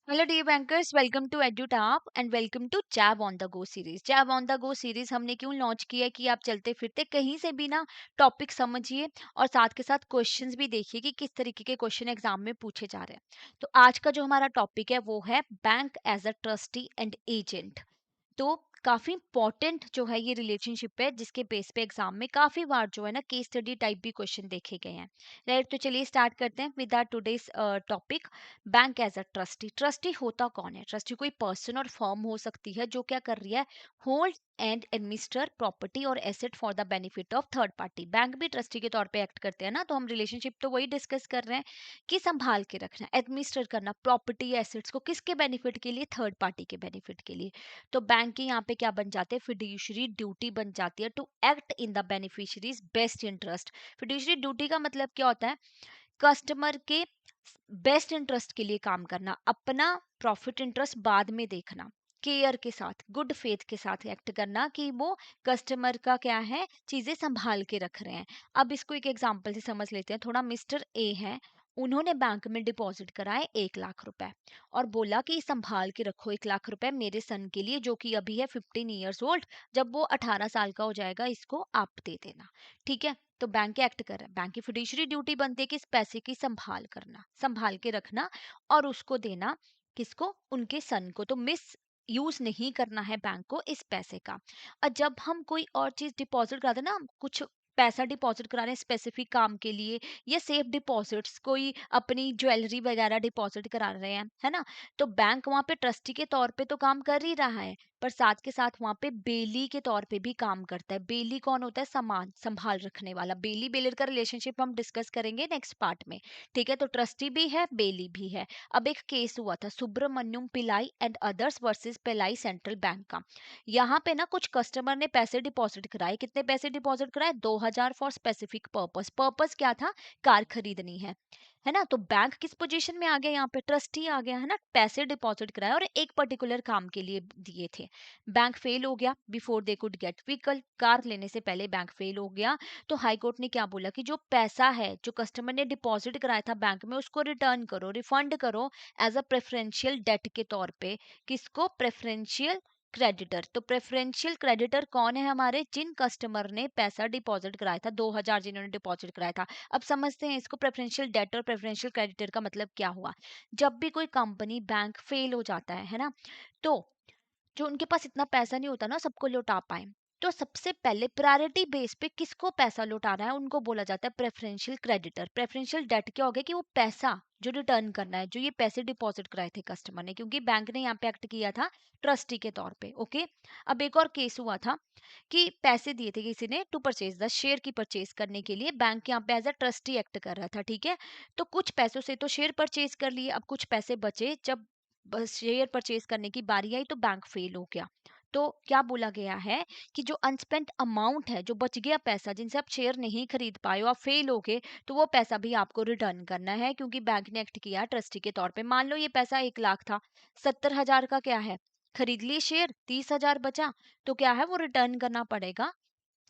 Hello dear bankers, welcome to Edutap and welcome to JAIIB on the go series. JAIIB on the go series हमने क्यों launch किया है कि आप चलते फिरते कहीं से भी ना टॉपिक समझिए और साथ के साथ क्वेश्चंस भी देखिए कि किस तरीके के क्वेश्चन एग्जाम में पूछे जा रहे हैं। तो आज का जो हमारा टॉपिक है वो है bank as a trustee and agent. तो काफी इंपॉर्टेंट जो है ये रिलेशनशिप है, जिसके बेस पे एग्जाम में काफी बार जो है ना केस स्टडी टाइप भी क्वेश्चन देखे गए हैं। राइट, तो चलिए स्टार्ट करते हैं with our today's topic. Bank as a trustee. Trustee होता कौन है? ट्रस्टी कोई पर्सन और फर्म हो सकती है जो क्या कर रही है, होल्ड एंड एडमिनिस्टर प्रॉपर्टी और asset for the benefit of third party. Bank भी ट्रस्टी के तौर पे एक्ट करते हैं ना, तो हम रिलेशनशिप तो वही डिस्कस कर रहे हैं कि संभाल के रखना, एडमिनिस्टर करना प्रॉपर्टी या एसेट्स को, किसके बेनिफिट के लिए? थर्ड पार्टी के बेनिफिट के लिए। तो बैंक के यहाँ पे क्या बन जाते हैं? फिड्यूशरी ड्यूटी बन जाती है to act in the beneficiaries best interest. Fiduciary duty का मतलब क्या होता है? कस्टमर के बेस्ट इंटरेस्ट के लिए काम करना, अपना प्रॉफिट इंटरेस्ट बाद में देखना, केयर के साथ गुड फेथ के साथ एक्ट करना कि वो कस्टमर का क्या है, चीजें संभाल के रख रहे हैं। अब इसको एक एग्जांपल से समझ लेते हैं थोड़ा। मिस्टर ए है, उन्होंने बैंक में डिपॉजिट कराए 1 लाख रुपए और बोला कि संभाल के रखो 1 लाख रुपए मेरे सन के लिए, जो कि अभी है 15 ईयर्स ओल्ड। जब वो 18 साल का हो जाएगा इसको आप दे देना। ठीक है, तो बैंक एक्ट कर रहा है। बैंक की फिड्यूशरी ड्यूटी बनती है कि इस पैसे की संभाल करना, संभाल के रखना और उसको देना। किसको? उनके सन को। तो मिस यूज नहीं करना है बैंक को इस पैसे का। और जब हम कोई और चीज डिपॉजिट कराते हैं ना, कुछ पैसा डिपॉजिट करा रहे हैं स्पेसिफिक काम के लिए, या सेफ डिपॉजिट्स, कोई अपनी ज्वेलरी वगैरह डिपॉजिट करा रहे हैं, है ना, तो बैंक वहां पे ट्रस्टी के तौर पे तो काम कर ही रहा है, पर साथ के साथ वहां पे बेली के तौर पे भी काम करता है। बेली कौन होता है? सामान संभाल रखने वाला। बेली बेलर का रिलेशनशिप हम डिस्कस करेंगे नेक्स्ट पार्ट में। ठीक है, तो ट्रस्टी भी है, बेली भी है। अब एक केस हुआ था सुब्रमण्यम पिलाई एंड अदर्स वर्सेस पिलाई सेंट्रल बैंक का। यहाँ पे ना कुछ कस्टमर ने पैसे डिपॉजिट कराए। कितने पैसे डिपॉजिट कराए? 2000 फॉर स्पेसिफिक पर्पस। पर्पस क्या था? कार खरीदनी है ना। तो बैंक किस पोजीशन में आ गया? यहाँ पे ट्रस्टी आ गया, है ना। पैसे डिपॉजिट कराए और एक पर्टिकुलर काम के लिए दिए थे। बैंक फेल हो गया before they could get vehicle. Car लेने से पहले बैंक फेल हो गया। तो हाई कोर्ट ने क्या बोला कि जो पैसा है जो कस्टमर ने डिपॉजिट कराया था बैंक में, उसको रिटर्न करो, रिफंड करो एज अ प्रेफरेंशियल डेट के तौर पे। किसको? Preferential creditor. तो प्रेफरेंशियल क्रेडिटर कौन है हमारे? जिन कस्टमर ने पैसा डिपॉजिट कराया था, 2000 जिन्होंने डिपॉजिट कराया था। अब समझते हैं इसको। प्रेफरेंशियल डेट और प्रेफरेंशियल क्रेडिटर का मतलब क्या हुआ? जब भी कोई कंपनी बैंक फेल हो जाता है ना, तो जो उनके पास इतना पैसा नहीं होता ना सबको लौटा पाए, तो सबसे पहले प्रायोरिटी बेस पे किसको पैसा लौटाना है उनको बोला जाता है प्रेफरेंशियल क्रेडिटर। प्रेफरेंशियल डेट क्या हो गया? कि वो पैसा जो रिटर्न करना है, जो ये पैसे डिपॉजिट कराए थे कस्टमर ने, क्योंकि बैंक ने यहाँ पे एक्ट किया था ट्रस्टी के तौर पे। ओके, अब एक और केस हुआ था कि पैसे दिए थे किसी ने टू परचेज द शेयर की परचेज करने के लिए। बैंक यहाँ पे एज अ ट्रस्टी एक्ट कर रहा था। ठीक है, तो कुछ पैसों से तो शेयर परचेज कर लिए, अब कुछ पैसे बचे। जब बस शेयर परचेज करने की बारी आई तो बैंक फेल हो गया। तो क्या बोला गया है कि जो अनस्पेंट अमाउंट है, जो बच गया पैसा जिनसे आप शेयर नहीं खरीद पाए हो, आप फेल हो गए, तो वो पैसा भी आपको रिटर्न करना है, क्योंकि बैंक ने एक्ट किया ट्रस्टी के तौर पे। मान लो ये पैसा 1 लाख था, 70,000 का क्या है, खरीद लिए शेयर, 30,000 बचा, तो क्या है वो रिटर्न करना पड़ेगा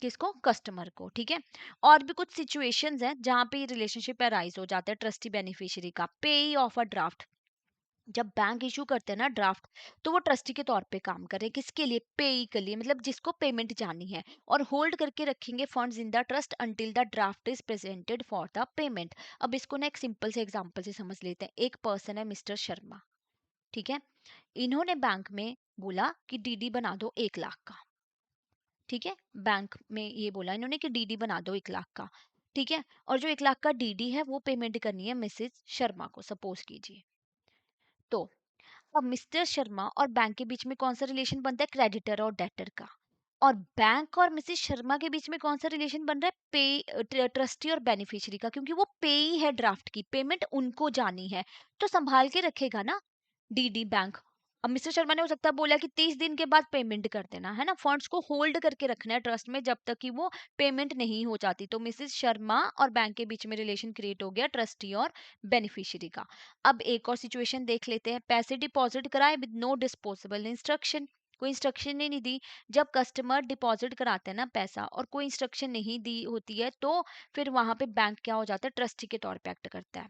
किसको? कस्टमर को। ठीक है, और भी कुछ सिचुएशंस हैं जहां पे रिलेशनशिप अराइज हो जाता है ट्रस्टी बेनिफिशियरी का। पे ऑफ अ ड्राफ्ट। जब बैंक इशू करते हैं ना ड्राफ्ट, तो वो ट्रस्टी के तौर पे काम कर रहे हैं। किसके लिए? पेई के लिए, मतलब जिसको पेमेंट जानी है, और होल्ड करके रखेंगे funds in the trust until the draft is presented for the payment. अब इसको ना एक सिंपल से एग्जांपल से समझ लेते हैं। एक पर्सन है मिस्टर शर्मा। ठीक है, इन्होंने बैंक में बोला कि डीडी बना दो 1 लाख का। ठीक है, बैंक में ये बोला इन्होंने कि डीडी बना दो 1 लाख का। ठीक है, और जो 1 लाख का डीडी है वो पेमेंट करनी है मिसेज शर्मा को, सपोज कीजिए। तो अब मिस्टर शर्मा और बैंक के बीच में कौन सा रिलेशन बनता है? क्रेडिटर और डेटर का। और बैंक और मिसेस शर्मा के बीच में कौन सा रिलेशन बन रहा है? पे ट्रस्टी और बेनिफिशियरी का, क्योंकि वो पे ही है ड्राफ्ट की, पेमेंट उनको जानी है, तो संभाल के रखेगा ना डीडी बैंक। अब मिस्टर शर्मा ने हो सकता है बोला कि 30 दिन के बाद पेमेंट कर देना, है ना। फंड्स को होल्ड करके रखना है ट्रस्ट में जब तक कि वो पेमेंट नहीं हो जाती। तो मिसेस शर्मा और बैंक के बीच में रिलेशन क्रिएट हो गया ट्रस्टी और बेनिफिशियरी का। अब एक और सिचुएशन देख लेते हैं। पैसे डिपॉजिट कराए विद नो डिस्पोजेबल इंस्ट्रक्शन। कोई इंस्ट्रक्शन ही नहीं दी। जब कस्टमर डिपॉजिट कराते हैं ना पैसा और कोई इंस्ट्रक्शन नहीं दी होती है, तो फिर वहां पे बैंक क्या हो जाता है, ट्रस्टी के तौर पे एक्ट करता है।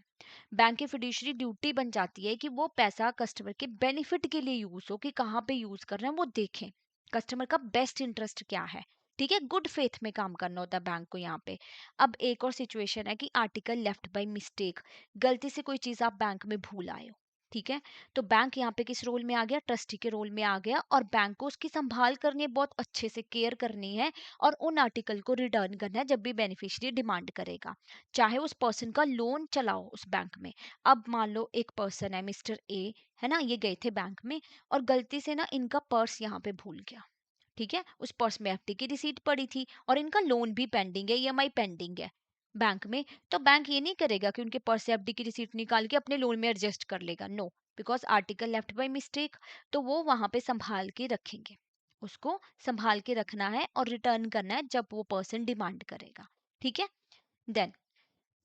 बैंक की फिड्यूशरी ड्यूटी बन जाती है कि वो पैसा कस्टमर के बेनिफिट के लिए यूज हो, कि कहाँ पे यूज कर रहे हैं वो देखें, कस्टमर का बेस्ट इंटरेस्ट क्या है। ठीक है, गुड फेथ में काम करना होता है बैंक को यहाँ पे। अब एक और सिचुएशन है कि आर्टिकल लेफ्ट बाय मिस्टेक, गलती से कोई चीज आप बैंक में भूल आए हो। ठीक है, तो बैंक यहाँ पे किस रोल में आ गया, ट्रस्टी के रोल में आ गया, और बैंक को उसकी संभाल करनी है, बहुत अच्छे से केयर करनी है, और उन आर्टिकल को रिटर्न करना है जब भी बेनिफिशियरी डिमांड करेगा, चाहे उस पर्सन का लोन चलाओ उस बैंक में। अब मान लो एक पर्सन है मिस्टर ए, है ना, ये गए थे बैंक में और गलती से ना इनका पर्स यहाँ पे भूल गया। ठीक है, उस पर्स में एफडी की रिसीट पड़ी थी और इनका लोन भी पेंडिंग है, ईएमआई पेंडिंग है बैंक में। तो बैंक ये नहीं करेगा कि उनके पर्स से एफडी की रिसीट निकाल के अपने लोन में एडजस्ट कर लेगा, no, because article left by mistake. तो वो वहां पे संभाल के रखेंगे, उसको संभाल के रखना है और रिटर्न करना है जब वो पर्सन डिमांड करेगा। ठीक है, देन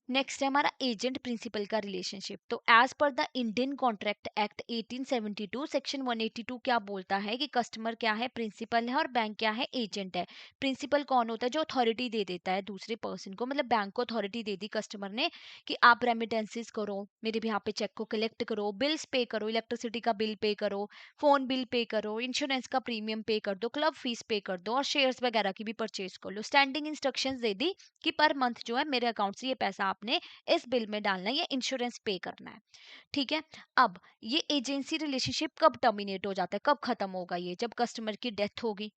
नेक्स्ट है हमारा एजेंट प्रिंसिपल का रिलेशनशिप। तो as per the Indian Contract Act 1872 section 182 क्या बोलता है कि कस्टमर क्या है, प्रिंसिपल है, और बैंक क्या है, एजेंट है। प्रिंसिपल कौन होता है, जो अथॉरिटी दे देता है दूसरे पर्सन को, मतलब बैंक को अथॉरिटी दे दी कस्टमर ने कि आप रेमिटेंसेस करो, मेरे भी यहाँ पे चेक को कलेक्ट करो, बिल्स पे करो, इलेक्ट्रिसिटी का बिल पे करो, फोन बिल पे करो, इंश्योरेंस का प्रीमियम पे कर दो, क्लब फीस पे कर दो, और शेयर्स वगैरह की भी परचेज कर लो। स्टैंडिंग इंस्ट्रक्शंस दे दी कि पर मंथ जो है मेरे अकाउंट से ये पैसा आपने इस बिल में डालना है, ये इंश्योरेंस पे करना है। ठीक है, अब ये एजेंसी रिलेशनशिप कब टर्मिनेट हो जाता है, कब खत्म होगा ये, जब कस्टमर की डेथ होगी,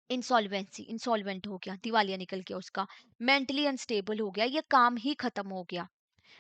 इंसॉल्वेंसी, इंसॉल्वेंट हो गया, दिवालिया निकल गया उसका, मेंटली अनस्टेबल हो गया, ये काम ही खत्म हो गया।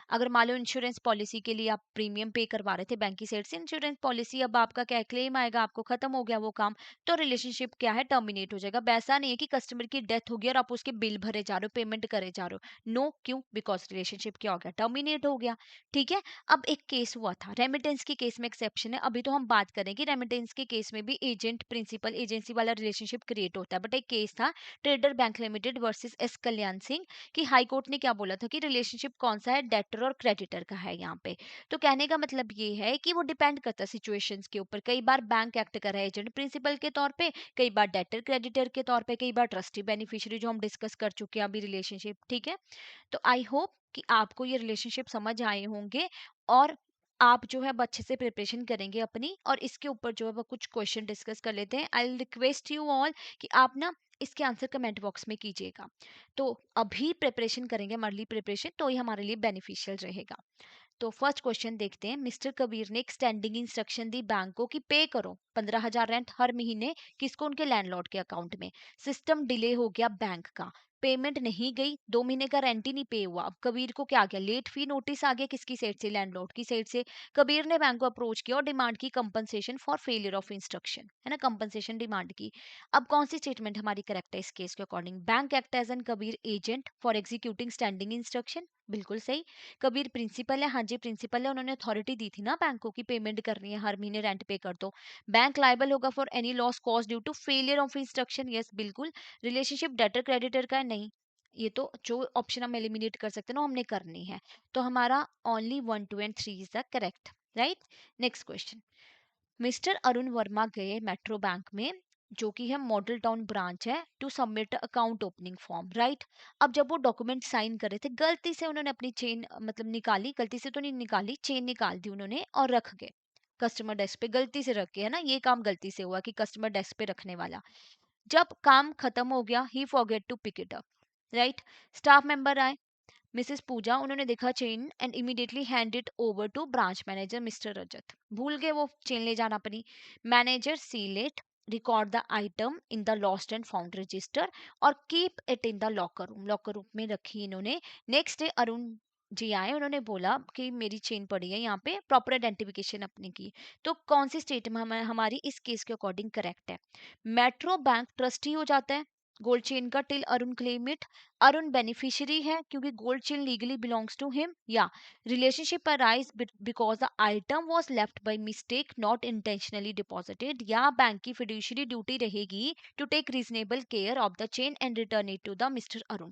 अगर मान लो इंश्योरेंस पॉलिसी के लिए आप प्रीमियम पे करवा रहे थे बैंक की साइड से, इंश्योरेंस पॉलिसी अब आपका क्या क्लेम आएगा, आपको खत्म हो गया वो काम, तो रिलेशनशिप क्या है, टर्मिनेट हो जाएगा। वैसा नहीं है कि कस्टमर की डेथ हो गई और आप उसके बिल भरे जा रहे हो, पेमेंट करे जा रहे हो, नो, क्यों, बिकॉज रिलेशनशिप क्या हो गया, टर्मिनेट हो गया। ठीक है, अब एक केस हुआ था रेमिटेंस के केस में, एक्सेप्शन है, अभी तो हम बात करें कि रेमिटेंस के केस में भी एजेंट प्रिंसिपल एजेंसी वाला रिलेशनशिप क्रिएट होता है, बट एक केस था trader bank limited versus S Kalyan Singh, कि हाई कोर्ट ने क्या बोला था कि रिलेशनशिप कौन सा है, डेटर और क्रेडिटर का है यहाँ पे। तो कहने का मतलब ये है कि वो डिपेंड करता है सिचुएशंस के ऊपर, कई बार बैंक एक्ट कर रहा है एजेंट प्रिंसिपल के तौर पे, कई बार डेटर क्रेडिटर के तौर पे, कई बार ट्रस्टी बेनिफिशियरी, जो हम डिस्कस कर चुके हैं अभी रिलेशनशिप। ठीक है, तो आई होप कि आपको ये रिलेशनशिप समझ आए होंगे, और आप जो है अब अच्छे से प्रिपरेशन करेंगे अपनी, और इसके ऊपर जो है वो कुछ क्वेश्चन डिस्कस कर लेते हैं। आई रिक्वेस्ट यू ऑल कि आप ना इसके आंसर कमेंट बॉक्स में कीजिएगा। तो अभी प्रिपरेशन करेंगे, अर्ली प्रिपरेशन, तो ये हमारे लिए बेनिफिशियल रहेगा। तो फर्स्ट क्वेश्चन देखते हैं। मिस्टर कबीर ने एक स्टैंडिंग इंस्ट्रक्शन दी बैंक को कि पे करो 15,000 रेंट हर महीने, किसको, उनके लैंडलॉर्ड के अकाउंट में। सिस्टम डिले हो गया बैंक का, पेमेंट नहीं गई, 2 महीने का रेंट ही नहीं पे हुआ। अब कबीर को क्या आ गया, लेट फी नोटिस आ गया, किसकी साइड से, लैंडलॉर्ड की साइड से। कबीर ने बैंक को अप्रोच किया और डिमांड की compensation for failure of instruction, है ना, कंपनसेशन डिमांड की। अब कौन सी स्टेटमेंट हमारी करेक्ट है इस केस के according, bank act as an Kabir agent for executing standing instruction, बिल्कुल सही। कबीर प्रिंसिपल है, हाँ जी प्रिंसिपल है, उन्होंने अथॉरिटी दी थी ना बैंक को कि पेमेंट करनी है, हर महीने रेंट पे कर दो। बैंक लाइबल होगा for any loss cause due to failure of instruction, yes बिल्कुल। रिलेशनशिप डेटर क्रेडिटर का है, नहीं, ये तो जो ऑप्शन हम एलिमिनेट कर सकते हैं ना, हमने करनी है। तो हमारा only 1 2 and 3 is the correct, right. Next question. Mister Arun Verma गए मेट्रो बैंक में, जो कि है मॉडल टाउन ब्रांच है, to submit account opening form, right. अब जब वो डॉक्यूमेंट साइन कर रहे थे, गलती से उन्होंने अपनी चेन मतलब निकाली, गलती से तो नहीं निकाली, चेन निकाल दी उन्होंने और रख गए कस्टमर डेस्क पे, गलती से रख के, है ना, ये काम गलती से हुआ कि कस्टमर डेस्क पे रखने वाला। जब काम खत्म हो गया, he forget to pick it up, right. Staff member आए, मिसेस पूजा, उन्होंने देखा chain and immediately hand it over to branch manager Mr Rajat, भूल गए वो चेन ले जाना अपनी। Manager seal it, record the item in the lost and found register, और keep it in the locker room, locker room में रखी इन्होंने। नेक्स्ट डे अरुण जी आए, उन्होंने बोला कि मेरी चेन पड़ी है यहाँ पे, प्रॉपर आइडेंटिफिकेशन अपनी की। तो कौन सी स्टेटमेंट हमारी इस केस के अकॉर्डिंग करेक्ट है, मेट्रो बैंक ट्रस्टी हो जाता है गोल्ड चेन का till Arun claim it, Arun beneficiary है क्योंकि gold chain legally belongs to him, या relationship arise because the item was left by mistake not intentionally deposited, या बैंक की फिड्यूशियरी ड्यूटी रहेगी to take reasonable care of the chain and return it to the Mr Arun.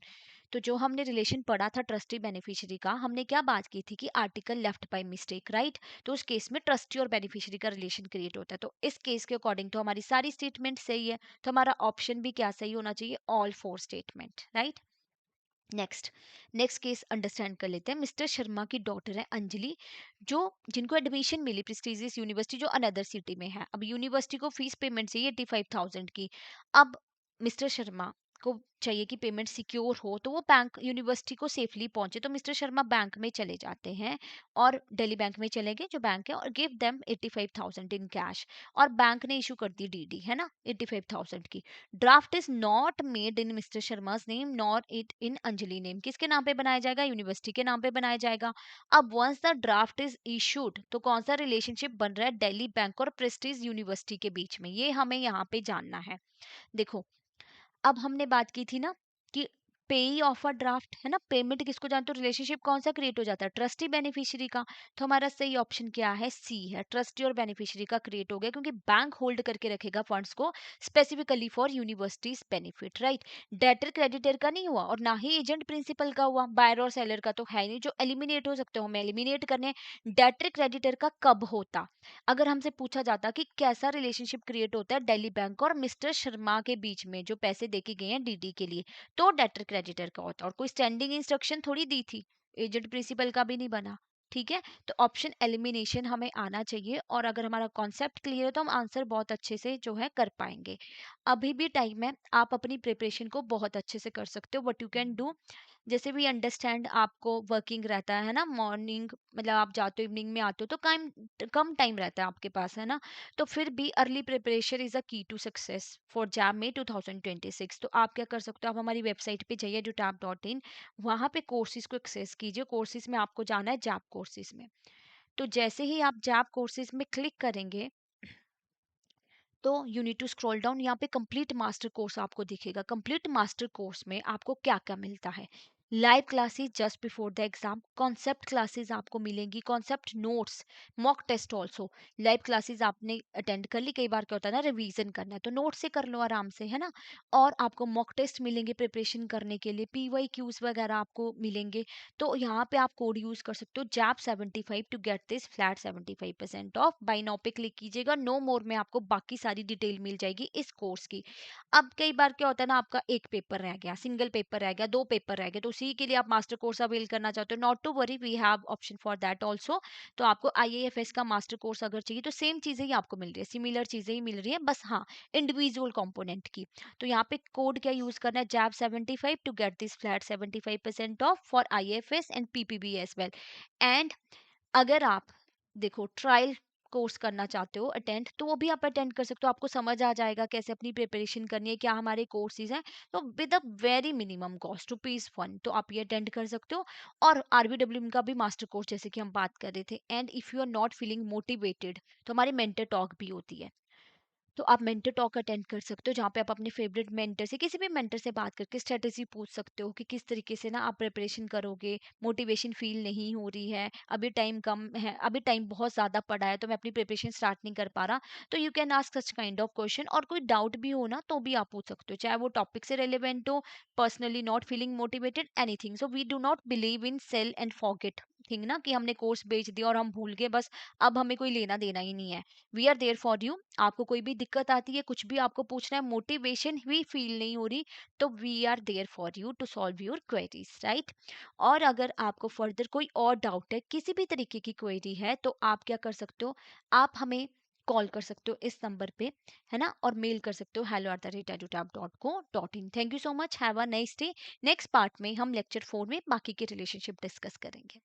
तो जो हमने relation पढ़ा था trustee beneficiary का, हमने क्या बात की थी कि article left by mistake, right? तो उस केस में ट्रस्टी और बेनिफिशियरी का रिलेशन क्रिएट होता है। तो इस केस के अकॉर्डिंग तो हमारी सारी स्टेटमेंट सही है, तो हमारा ऑप्शन भी क्या सही होना चाहिए? All four statement, right? Next next case understand कर लेते हैं। मिस्टर शर्मा की डॉटर है अंजलि, जो जिनको एडमिशन मिली प्रेस्टिजियस यूनिवर्सिटी जो अनदर सिटी में है। अब यूनिवर्सिटी को फीस पेमेंट चाहिए 85,000 की। अब मिस्टर शर्मा को चाहिए कि पेमेंट सिक्योर हो, तो वो बैंक यूनिवर्सिटी को सेफली पहुंचे। तो मिस्टर शर्मा बैंक में चले जाते हैं और दिल्ली बैंक में चले गए जो बैंक है, और गिव देम 85,000 इन कैश। और बैंक ने इशू कर दी डीडी, है ना, 85,000 की। Draft is not made in Mr शर्मा's name nor it in Anjali name. किसके नाम पे बनाया जाएगा? यूनिवर्सिटी के नाम पे बनाया जाएगा। अब once the draft is issued, तो कौन सा रिलेशनशिप बन रहा है दिल्ली बैंक और प्रेस्टीज यूनिवर्सिटी के बीच में, ये हमें यहाँ पे जानना है। देखो, अब हमने बात की थी ना कि पेई ऑफ अ ड्राफ्ट, है ना, पेमेंट किसको जानते हो? रिलेशनशिप कौन सा क्रिएट हो जाता है? ट्रस्टी बेनिफिशियरी का। तो हमारा सही ऑप्शन क्या है? सी है, ट्रस्टी और बेनिफिशियरी का क्रिएट हो गया, क्योंकि बैंक होल्ड करके रखेगा फंड्स को specifically for universities benefit, right? Debtor creditor का नहीं हुआ और ना ही एजेंट प्रिंसिपल का हुआ, बायर और सेलर का तो है नहीं जो एलिमिनेट हो सकते हो, हमें एलिमिनेट करने। डेटर क्रेडिटर का कब होता? अगर हमसे पूछा जाता कि कैसा रिलेशनशिप क्रिएट होता है दिल्ली बैंक और मिस्टर शर्मा के बीच में जो पैसे देके गए हैं डीडी के लिए, तो डेटर क्रेडिटर का होता है। और कोई स्टैंडिंग इंस्ट्रक्शन थोड़ी दी थी, एजेंट प्रिंसिपल का भी नहीं बना। ठीक है, तो ऑप्शन एलिमिनेशन हमें आना चाहिए, और अगर हमारा कॉन्सेप्ट क्लियर है तो हम आंसर बहुत अच्छे से जो है कर पाएंगे। अभी भी टाइम है, आप अपनी प्रिपरेशन को बहुत अच्छे से कर सकते हो। व्हाट यू कैन डू, जैसे भी अंडरस्टैंड, आपको वर्किंग रहता है ना, मॉर्निंग मतलब आप जाते हो इवनिंग में आते हो, तो कम टाइम रहता है आपके पास, है ना। तो फिर भी अर्ली प्रिपरेशन इज अ की टू सक्सेस फॉर जैम में 2026। तो आप क्या कर सकते हो? आप हमारी वेबसाइट पे जाइए edutap.in, वहाँ पे कोर्सेज को एक्सेस कीजिए। कोर्सेज में आपको जाना है जैप कोर्सेज में। तो जैसे ही आप जैप कोर्सेज में क्लिक करेंगे, तो you need to scroll down, यहाँ पे कंप्लीट मास्टर कोर्स आपको दिखेगा। कंप्लीट मास्टर कोर्स में आपको क्या क्या मिलता है? Live classes just before the exam, concept classes आपको मिलेंगी, concept notes, mock test also. Live classes आपने अटेंड कर ली, कई बार क्या होता है ना, रिवीजन करना है तो नोट से कर लो आराम से, है ना। और आपको मॉक टेस्ट मिलेंगे प्रिपरेशन करने के लिए, पीवाई क्यूज वगैरह आपको मिलेंगे। तो यहाँ पे आप कोड यूज कर सकते हो जैप 75 to get this flat 75% off. Buy now पे क्लिक कीजिएगा, नो मोर में आपको बाकी सारी डिटेल मिल जाएगी इस कोर्स की। अब कई बार क्या होता है ना, आपका एक पेपर रह गया, सिंगल पेपर रह गया, दो पेपर रह गए, तो उसी के लिए आप मास्टर कोर्स अवेल करना चाहते हो, not to worry, we have option for that also. तो आपको आईएएफएस का मास्टर कोर्स अगर चाहिए तो सेम चीजें ही आपको मिल रही है, सिमिलर चीजें ही मिल रही है, बस हाँ इंडिविजुअल कंपोनेंट की। तो यहाँ पे कोड क्या यूज करना है? JAP 75 to get this flat 75% off for IAFS and PPB as well. And अगर आप देखो ट्रायल कोर्स करना चाहते हो अटेंड, तो वो भी आप अटेंड कर सकते हो। आपको समझ आ जाएगा कैसे अपनी प्रिपरेशन करनी है, क्या हमारे कोर्सेज हैं। तो with a very minimum cost ₹1, तो आप ये अटेंड कर सकते हो। और आरबीडब्ल्यूएम का भी मास्टर कोर्स जैसे कि हम बात कर रहे थे। And if you are not feeling motivated, तो हमारी मेंटर टॉक भी होती है। तो आप मेंटर टॉक अटेंड कर सकते हो, जहाँ पे आप अपने फेवरेट मेंटर से, किसी भी मेंटर से बात करके स्ट्रेटेजी पूछ सकते हो कि किस तरीके से ना आप प्रिपरेशन करोगे। मोटिवेशन फील नहीं हो रही है, अभी टाइम कम है, अभी टाइम बहुत ज़्यादा पड़ा है, तो मैं अपनी प्रिपरेशन स्टार्ट नहीं कर पा रहा। तो you can ask such kind of question, और कोई डाउट भी हो ना तो भी आप पूछ सकते हो, चाहे वो टॉपिक से रिलेवेंट हो, personally not feeling motivated, anything. So we do not believe in sell and forget thing ना, कि हमने कोर्स बेच दिया और हम भूल गए बस, अब हमें कोई लेना देना ही नहीं है। We are there for you. आपको कोई भी दिक्कत आती है, कुछ भी आपको पूछना है, मोटिवेशन भी फील नहीं हो रही, तो we are there for you to solve your queries, right. और अगर आपको फर्दर कोई और डाउट है, किसी भी तरीके की क्वेरी है, तो आप क्या कर सकते हो? आप हमें कॉल कर सकते हो इस नंबर पे, है ना, और मेल कर सकते हो hello@edutap.co.in। Thank you so much, have a nice day. Next part में हम लेक्चर 4 में बाकी के रिलेशनशिप डिस्कस करेंगे।